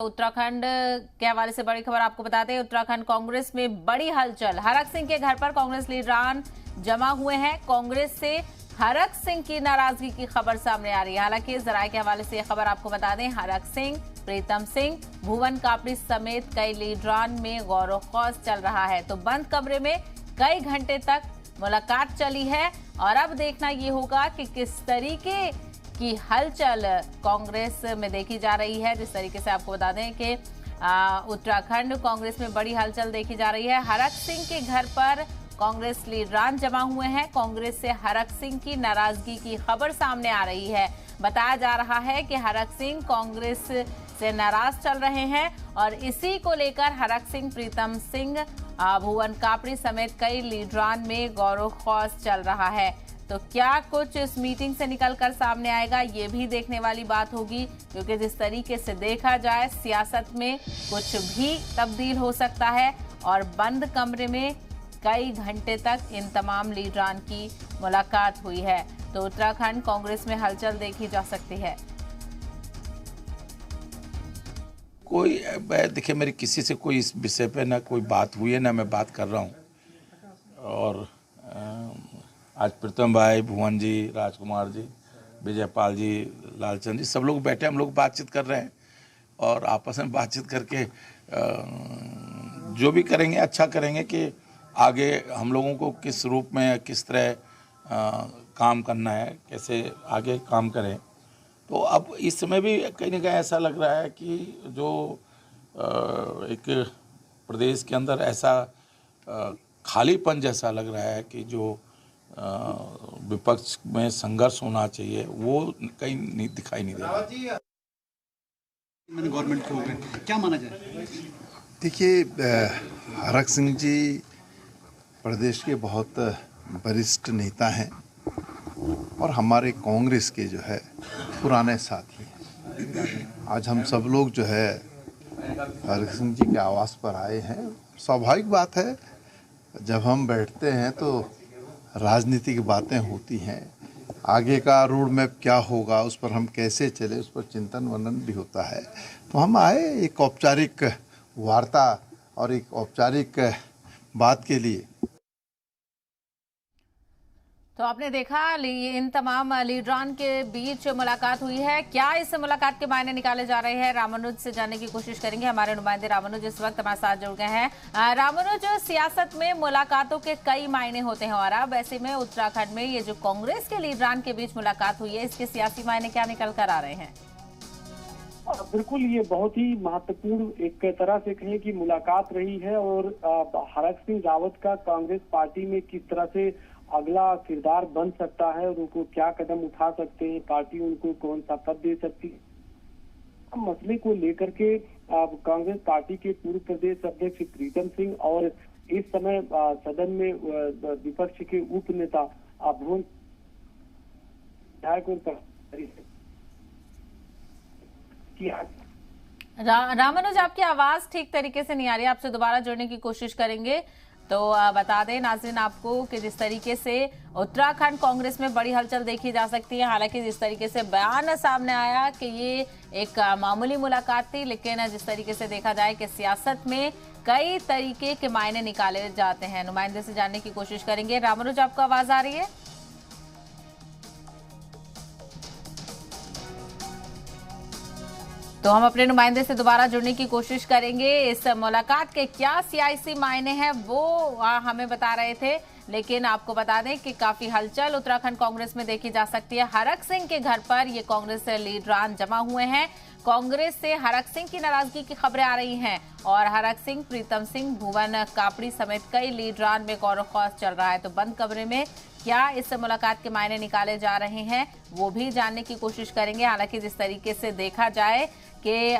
उत्तराखंड के हवाले से बड़ी खबर आपको बताते हैं। उत्तराखंड कांग्रेस में बड़ी हलचल। हरक सिंह के घर पर कांग्रेस लीडरान जमा हुए हैं। कांग्रेस से हरक सिंह की नाराजगी की खबर सामने आ रही है। हालांकि जराये के हवाले से यह खबर आपको बता दें, हरक सिंह, प्रीतम सिंह, भुवन कापड़ी समेत कई लीडरान में गौर खौज चल रहा है। तो बंद कमरे में कई घंटे तक मुलाकात चली है और अब देखना ये होगा कि किस तरीके की हलचल कांग्रेस में देखी जा रही है। जिस तरीके से आपको बता दें कि उत्तराखंड कांग्रेस में बड़ी हलचल देखी जा रही है। हरक सिंह के घर पर कांग्रेस लीडरान जमा हुए हैं। कांग्रेस से हरक सिंह की नाराजगी की खबर सामने आ रही है। बताया जा रहा है कि हरक सिंह कांग्रेस से नाराज चल रहे हैं और इसी को लेकर हरक सिंह, प्रीतम सिंह, भुवन कापड़ी समेत कई लीडरान में गौर खौज चल रहा है। तो क्या कुछ इस मीटिंग से निकलकर सामने आएगा, ये भी देखने वाली बात होगी, क्योंकि जिस तरीके से देखा जाए सियासत में कुछ भी तब्दील हो सकता है और बंद कमरे में कई घंटे तक इन तमाम लीडरान की मुलाकात हुई है। तो उत्तराखंड कांग्रेस में हलचल देखी जा सकती है। कोई देखिए, मेरी किसी से कोई इस विषय पे ना कोई बात हुई है ना मैं बात कर रहा हूँ। और आज प्रीतम भाई, भुवन जी, राजकुमार जी, विजयपाल जी, लालचंद जी, सब लोग बैठे, हम लोग बातचीत कर रहे हैं और आपस में बातचीत करके जो भी करेंगे अच्छा करेंगे कि आगे हम लोगों को किस रूप में किस तरह काम करना है, कैसे आगे काम करें। तो अब इस समय भी कहीं ना कहीं ऐसा लग रहा है कि जो एक प्रदेश के अंदर ऐसा खालीपन जैसा लग रहा है कि जो विपक्ष में संघर्ष होना चाहिए वो कहीं नहीं दिखाई नहीं दे रहा। गवर्नमेंट के हो गए, क्या माना जाए? देखिए, हरक सिंह जी प्रदेश के बहुत वरिष्ठ नेता हैं और हमारे कांग्रेस के जो है पुराने साथी हैं। आज हम सब लोग जो है हरक सिंह जी के आवास पर आए हैं। स्वाभाविक बात है, जब हम बैठते हैं तो राजनीतिक बातें होती हैं, आगे का रोड मैप क्या होगा, उस पर हम कैसे चले, उस पर चिंतन मनन भी होता है। तो हम आए एक औपचारिक वार्ता और एक औपचारिक बात के लिए। तो आपने देखा इन तमाम लीडरान के बीच मुलाकात हुई है। क्या इस मुलाकात के मायने निकाले जा रहे हैं, रामानुज से जानने की कोशिश करेंगे। हमारे नुमाइंदे रामानुज इस वक्त हमारे साथ जुड़ गए हैं। रामानुज, सियासत में मुलाकातों के कई मायने होते हैं और अब ऐसे में उत्तराखंड में ये जो कांग्रेस के लीडरान के बीच मुलाकात हुई है, इसके सियासी मायने क्या निकल कर आ रहे हैं? बिल्कुल, ये बहुत ही महत्वपूर्ण एक तरह से कहें कि मुलाकात रही है और हरक सिंह रावत का कांग्रेस पार्टी में किस तरह से अगला किरदार बन सकता है और उनको क्या कदम उठा सकते हैं, पार्टी उनको कौन सा पद दे सकती है, मसले को लेकर के कांग्रेस पार्टी के पूर्व प्रदेश अध्यक्ष प्रीतम सिंह और इस समय सदन में विपक्ष के उप नेता भुवन रामानुज, आपकी आवाज ठीक तरीके से नहीं आ रही है, आपसे दोबारा जुड़ने की कोशिश करेंगे। तो बता दें नाज़रीन आपको कि जिस तरीके से उत्तराखंड कांग्रेस में बड़ी हलचल देखी जा सकती है। हालांकि जिस तरीके से बयान सामने आया कि ये एक मामूली मुलाकात थी, लेकिन जिस तरीके से देखा जाए कि सियासत में कई तरीके के मायने निकाले जाते हैं। नुमाइंदे से जानने की कोशिश करेंगे। रामानुज, आपको आवाज आ रही है? तो हम अपने नुमाइंदे से दोबारा जुड़ने की कोशिश करेंगे। इस मुलाकात के क्या सियासी मायने हैं वो हमें बता रहे थे, लेकिन आपको बता दें कि काफी हलचल उत्तराखंड कांग्रेस में देखी जा सकती है। हरक सिंह के घर पर ये कांग्रेस लीडरान जमा हुए हैं। कांग्रेस से हरक सिंह की नाराजगी की खबरें आ रही हैं और हरक सिंह, प्रीतम सिंह, भुवन कापड़ी समेत कई लीडरान में गौर खौज चल रहा है। तो बंद कमरे में क्या इस मुलाकात के मायने निकाले जा रहे हैं वो भी जानने की कोशिश करेंगे। हालांकि जिस तरीके से देखा जाए कि